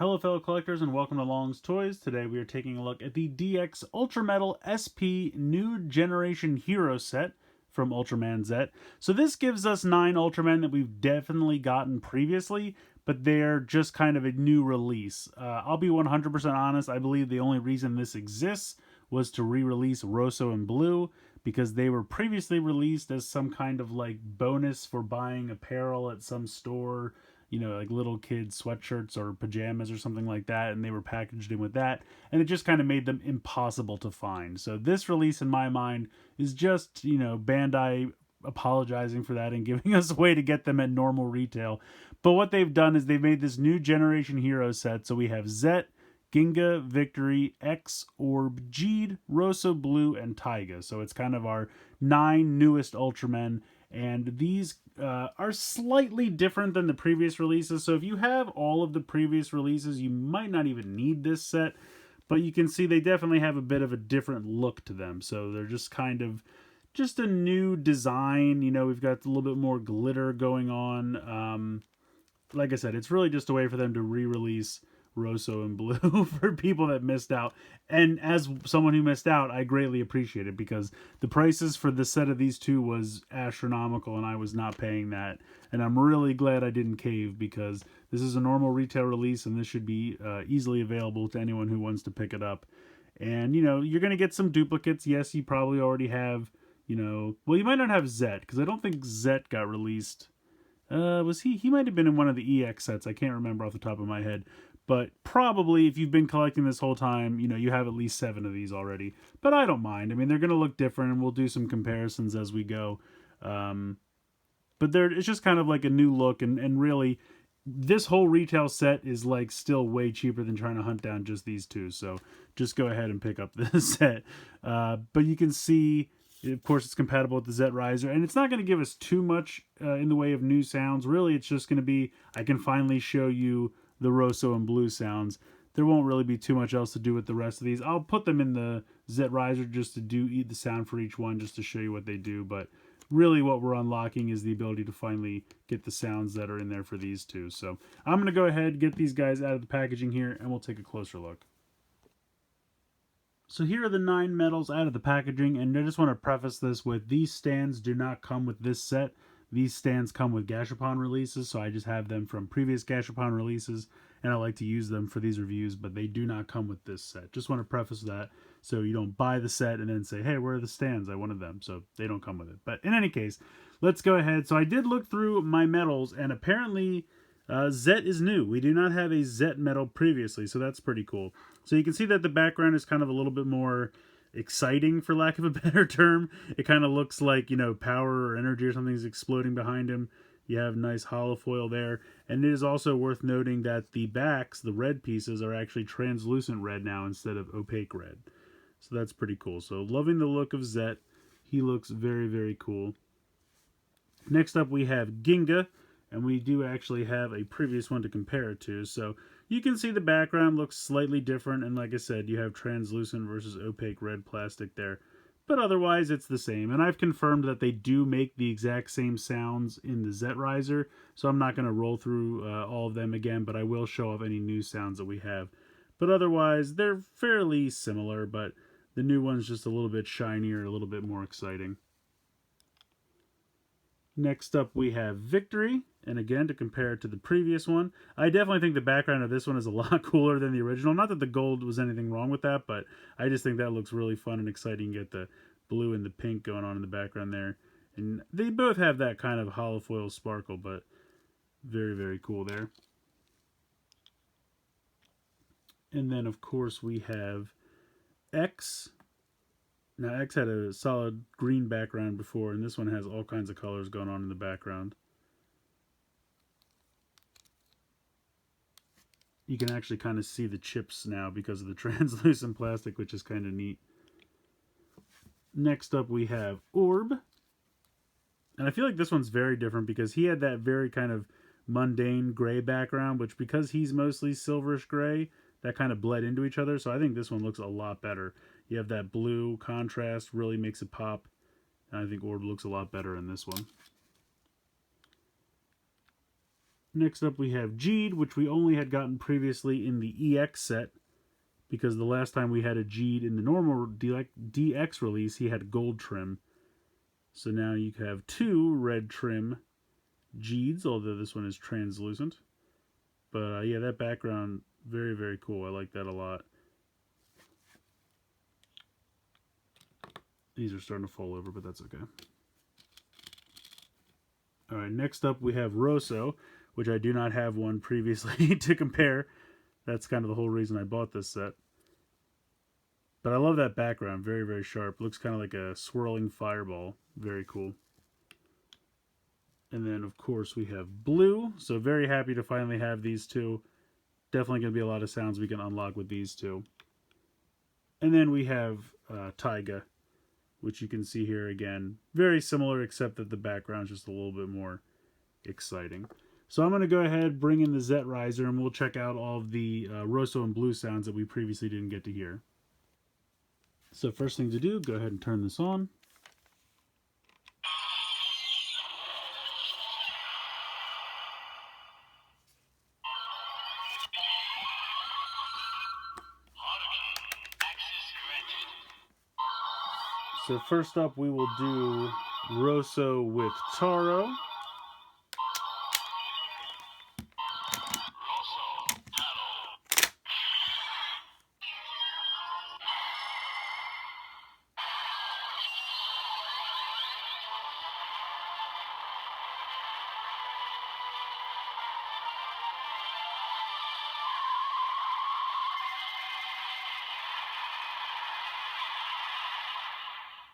Hello fellow collectors and welcome to Long's Toys. Today we are taking a look at the DX Ultra Metal SP New Generation Hero set from Ultraman Z. So this gives us 9 Ultramen that we've definitely gotten previously, but they're just kind of a new release. I'll be 100% honest, I believe the only reason this exists was to re-release Rosso and Blue, because they were previously released as some kind of like bonus for buying apparel at some store, you know, like little kids sweatshirts or pajamas or something like that, and they were packaged in with that, and it just kind of made them impossible to find. So this release in my mind is just, you know, Bandai apologizing for that and giving us a way to get them at normal retail. But what they've done is they've made this new generation hero set. So we have Zet, Ginga, Victory, X, Orb, Jeed, Rosso Blue, and Taiga. So it's kind of our 9 newest Ultramen, and these are slightly different than the previous releases. So if you have all of the previous releases, you might not even need this set, but you can see they definitely have a bit of a different look to them. So they're just kind of just a new design. You know, we've got a little bit more glitter going on. Like I said, it's really just a way for them to re-release Rosso and Blue for people that missed out. And as someone who missed out, I greatly appreciate it, because the prices for the set of these two was astronomical and I was not paying that. And I'm really glad I didn't cave, because this is a normal retail release and this should be easily available to anyone who wants to pick it up. And, you know, you're going to get some duplicates. Yes, you probably already have, you know, well, you might not have Zet, because I don't think Zet got released. Was he might have been in one of the EX sets. I can't remember off the top of my head. But probably if you've been collecting this whole time, you know, you have at least 7 of these already. But I don't mind. I mean, they're going to look different, and we'll do some comparisons as we go. But it's just kind of like a new look, and really, this whole retail set is like still way cheaper than trying to hunt down just these two. So just go ahead and pick up this set. But you can see, of course, it's compatible with the Z Riser, and it's not going to give us too much in the way of new sounds. Really, it's just going to be, I can finally show you the Rosso and Blue sounds. There won't really be too much else to do with the rest of these. I'll put them in the Z Riser just to do the sound for each one, just to show you what they do. But really what we're unlocking is the ability to finally get the sounds that are in there for these two. So I'm going to go ahead, get these guys out of the packaging here, and we'll take a closer look. So here are the 9 medals out of the packaging, and I just want to preface this with, these stands do not come with this set. These stands come with Gashapon releases, so I just have them from previous Gashapon releases, and I like to use them for these reviews, but they do not come with this set. Just want to preface that, so you don't buy the set and then say, hey, where are the stands? I wanted them. So they don't come with it. But in any case, let's go ahead. So I did look through my medals, and apparently Zet is new. We do not have a Zet medal previously, so that's pretty cool. So you can see that the background is kind of a little bit more exciting, for lack of a better term. It kind of looks like, you know, power or energy or something is exploding behind him. You have nice hollow foil there. And it is also worth noting that the backs, the red pieces, are actually translucent red now instead of opaque red. So that's pretty cool. So loving the look of Zet. He looks very, very cool. Next up we have Ginga, and we do actually have a previous one to compare it to. So you can see the background looks slightly different, and like I said, you have translucent versus opaque red plastic there. But otherwise, it's the same. And I've confirmed that they do make the exact same sounds in the Z Riser, so I'm not going to roll through all of them again, but I will show off any new sounds that we have. But otherwise, they're fairly similar, but the new one's just a little bit shinier, a little bit more exciting. Next up we have Victory, and again, to compare it to the previous one, I definitely think the background of this one is a lot cooler than the original. Not that the gold was anything wrong with that, but I just think that looks really fun and exciting. You get the blue and the pink going on in the background there. And they both have that kind of hollow foil sparkle, but very, very cool there. And then, of course, we have X. Now, X had a solid green background before, and this one has all kinds of colors going on in the background. You can actually kind of see the chips now because of the translucent plastic, which is kind of neat. Next up, we have Orb. And I feel like this one's very different because he had that very kind of mundane gray background, which, because he's mostly silverish gray, that kind of bled into each other. So I think this one looks a lot better. You have that blue contrast, really makes it pop. And I think Orb looks a lot better in this one. Next up we have Jeed, which we only had gotten previously in the EX set, because the last time we had a Jeed in the normal DX release, he had gold trim. So now you have two red trim Jeeds, although this one is translucent. But yeah, that background, very, very cool. I like that a lot. These are starting to fall over, but that's okay. Alright, next up we have Rosso, which I do not have one previously to compare. That's kind of the whole reason I bought this set. But I love that background, very, very sharp. Looks kind of like a swirling fireball. Very cool. And then, of course, we have Blue. So very happy to finally have these two. Definitely going to be a lot of sounds we can unlock with these two. And then we have Taiga, which you can see here again. Very similar, except that the background's just a little bit more exciting. So I'm going to go ahead, bring in the Zet Riser, and we'll check out all of the Rosso and Blue sounds that we previously didn't get to hear. So first thing to do, go ahead and turn this on. So first up, we will do Rosso with Taro.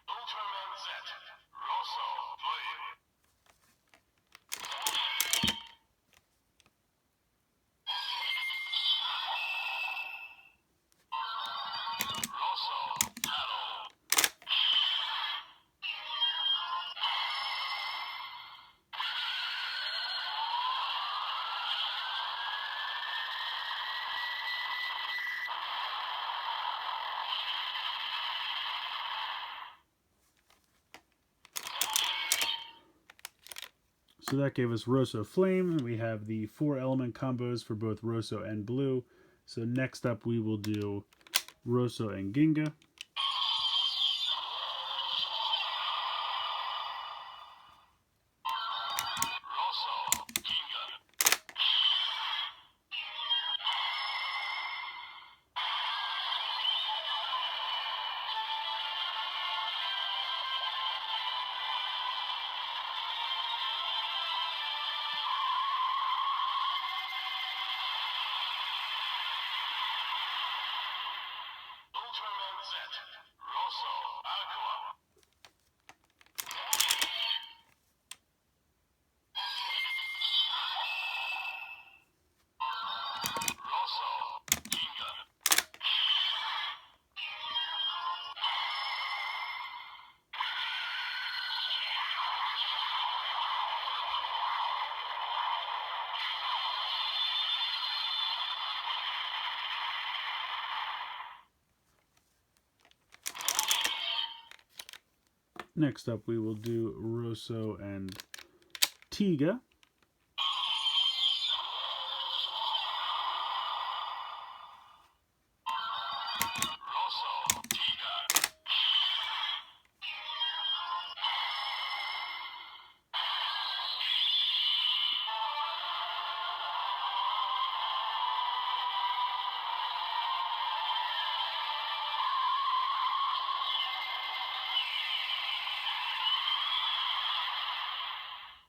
Ultraman Z, Rosso, play. Rosso, Taro. So that gave us Rosso Flame. We have the 4 element combos for both Rosso and Blue. So next up we will do Rosso and Ginga. Rosso, Ginga. Ultraman Z, Rosso, Aqua. Rosso, Ginga. Next up we will do Rosso and Tiga. Rosso, Ginga.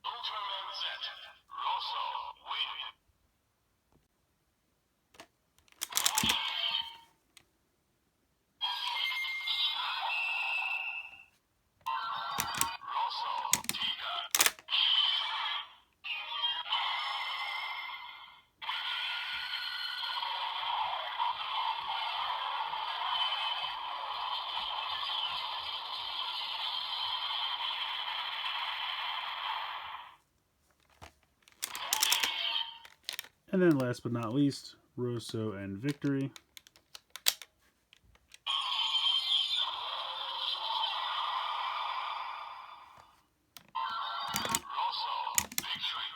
Ultraman Z, Rosso, win. Rosso, Ginga. And then last but not least, Rosso and Victory. Rosso, victory.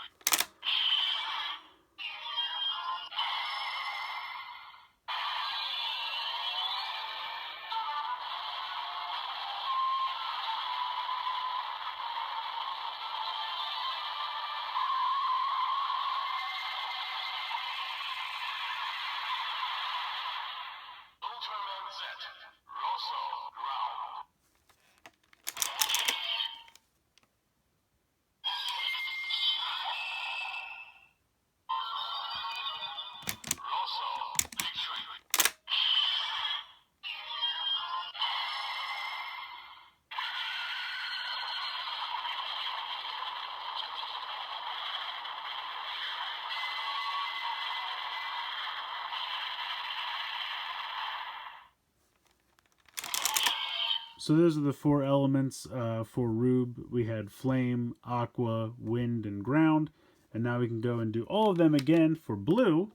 So those are the four elements for Rube. We had flame, aqua, wind, and ground. And now we can go and do all of them again for blue.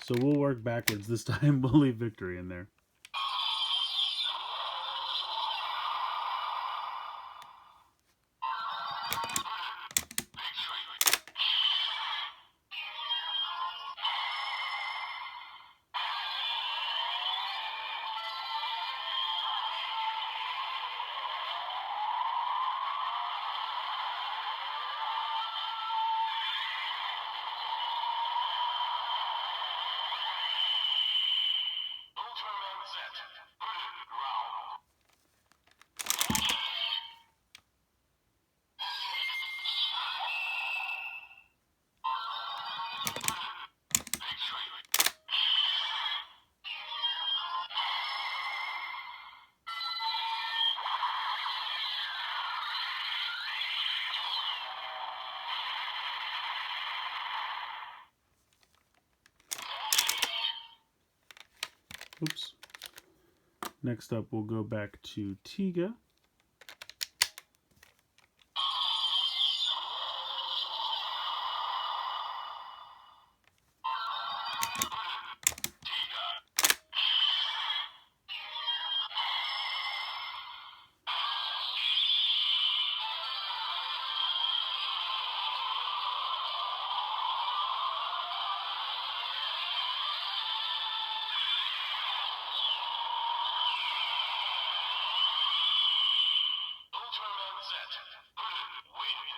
So we'll work backwards this time. We'll leave victory in there. Ultraman Z. Ground. Victory. Oops. Next up, we'll go back to Tiga. Ultraman Z. Win.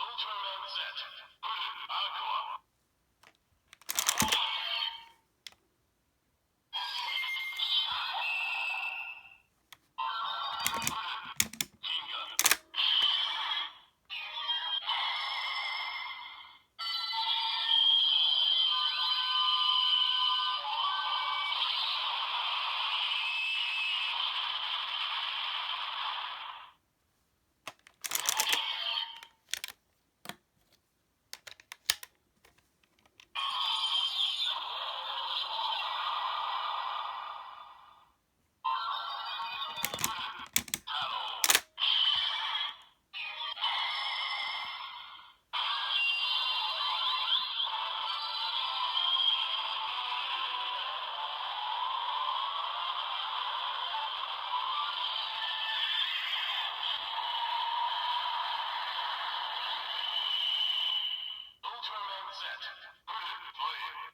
Ultraman Z. Aqua. Ultraman Z. Flame.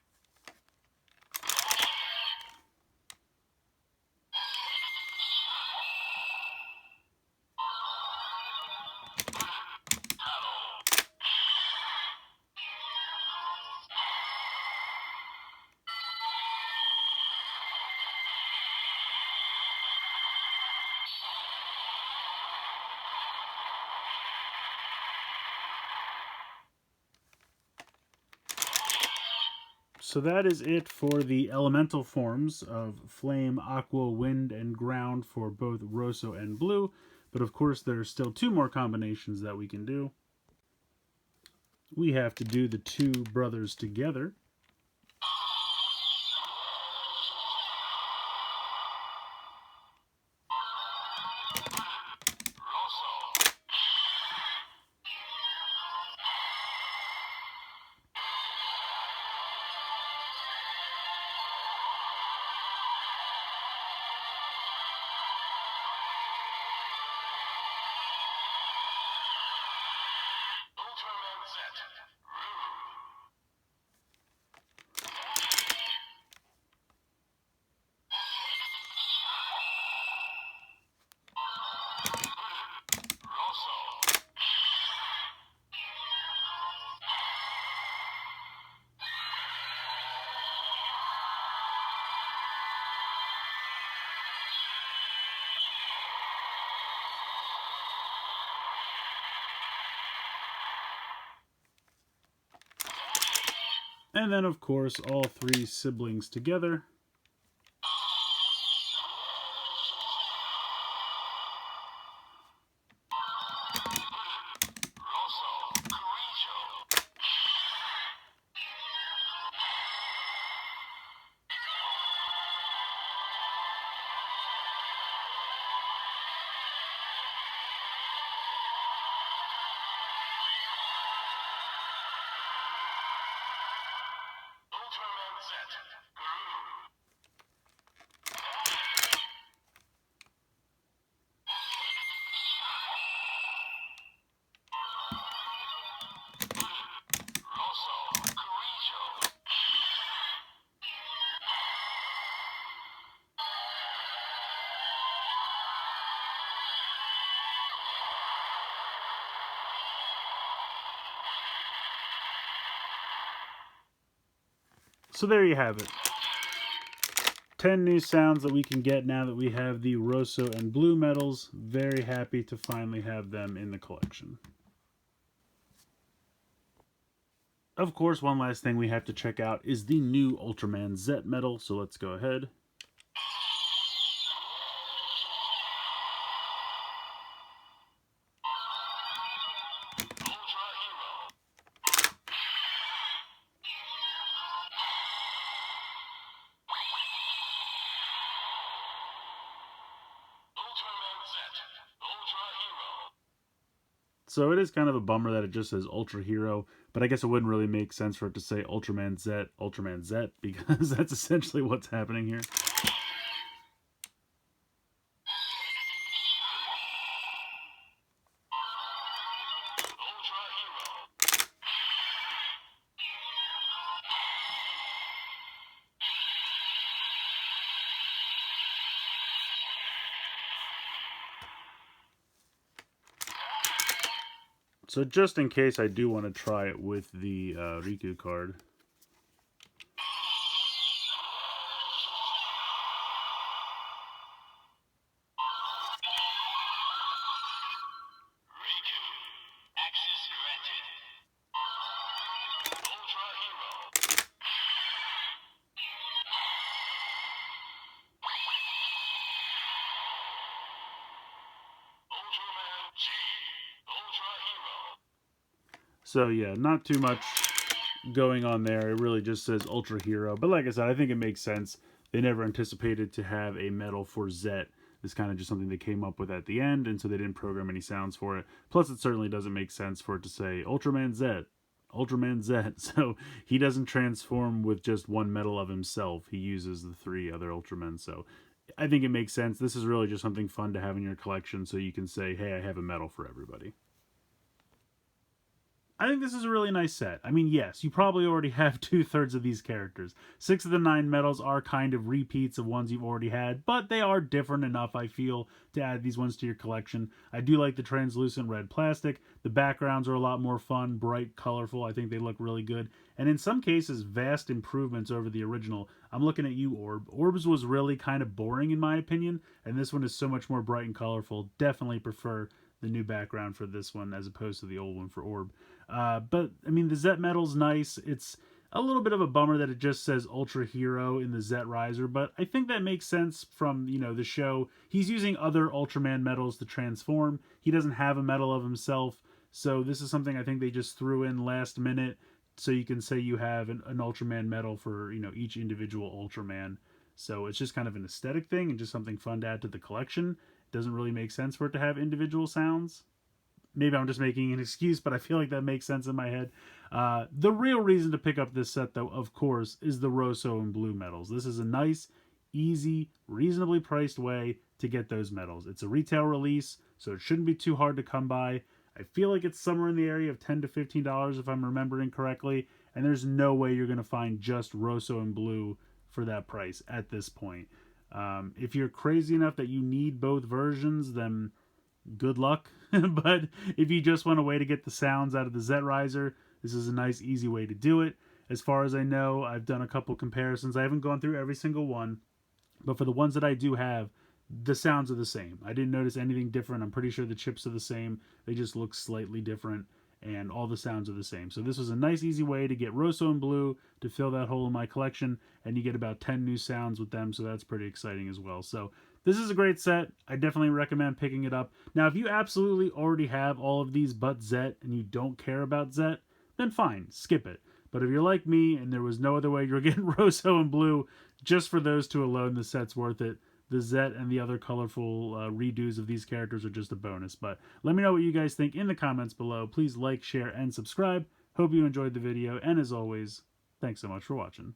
So that is it for the elemental forms of flame, aqua, wind, and ground for both Rosso and blue. But of course, there are still two more combinations that we can do. We have to do the two brothers together. Rosso. And then, of course, all three siblings together. Ultraman Z. Peru. Rosso. Carrillo. So there you have it. 10 new sounds that we can get now that we have the Rosso and Blue medals. Very happy to finally have them in the collection. Of course, one last thing we have to check out is the new Ultraman Z medal, so let's go ahead. Ultra Hero. Ultraman Z. Ultra Hero. So it is kind of a bummer that it just says Ultra Hero, but I guess it wouldn't really make sense for it to say Ultraman Z, because that's essentially what's happening here. Ultra Hero. So just in case I do want to try it with the Riku card. Riku. Access granted. Ultra Hero. Ultraman G. Ultra Hero. So yeah, not too much going on there. It really just says Ultra Hero. But like I said, I think it makes sense. They never anticipated to have a medal for Zet. It's kind of just something they came up with at the end, and so they didn't program any sounds for it. Plus, it certainly doesn't make sense for it to say Ultraman Zet, Ultraman Zet. So he doesn't transform with just one medal of himself. He uses the three other Ultramen. So I think it makes sense. This is really just something fun to have in your collection, so you can say, hey, I have a medal for everybody. I think this is a really nice set. I mean, yes, you probably already have 2/3 of these characters. 6 of the 9 medals are kind of repeats of ones you've already had, but they are different enough, I feel, to add these ones to your collection. I do like the translucent red plastic. The backgrounds are a lot more fun, bright, colorful. I think they look really good. And in some cases, vast improvements over the original. I'm looking at you, Orb. Orb's was really kind of boring in my opinion, and this one is so much more bright and colorful. Definitely prefer the new background for this one as opposed to the old one for Orb. But I mean, the Zet medal's nice. It's a little bit of a bummer that it just says Ultra Hero in the Zet Riser, but I think that makes sense from the show. He's using other Ultraman medals to transform. He doesn't have a medal of himself, so this is something I think they just threw in last minute, so you can say you have an Ultraman medal for each individual Ultraman. So it's just kind of an aesthetic thing and just something fun to add to the collection. It doesn't really make sense for it to have individual sounds. Maybe I'm just making an excuse, but I feel like that makes sense in my head. The real reason to pick up this set, though, of course, is the Rosso and Blue medals. This is a nice, easy, reasonably priced way to get those medals. It's a retail release, so it shouldn't be too hard to come by. I feel like it's somewhere in the area of $10 to $15 if I'm remembering correctly, and there's no way you're going to find just Rosso and Blue for that price at this point. If you're crazy enough that you need both versions, then good luck. But if you just want a way to get the sounds out of the Zet Riser, this is a nice, easy way to do it. As far as I know, I've done a couple comparisons. I haven't gone through every single one, but for the ones that I do have, the sounds are the same. I didn't notice anything different. I'm pretty sure the chips are the same. They just look slightly different. and all the sounds are the same. So this was a nice, easy way to get Rosso and Blue to fill that hole in my collection, and you get about 10 new sounds with them, so that's pretty exciting as well. So this is a great set. I definitely recommend picking it up. Now, if you absolutely already have all of these but Zet, and you don't care about Zet, then fine, skip it. But if you're like me, and there was no other way you're getting Rosso and Blue, just for those two alone, the set's worth it. The Zet and the other colorful redos of these characters are just a bonus. But let me know what you guys think in the comments below. Please like, share, and subscribe. Hope you enjoyed the video, and as always, thanks so much for watching.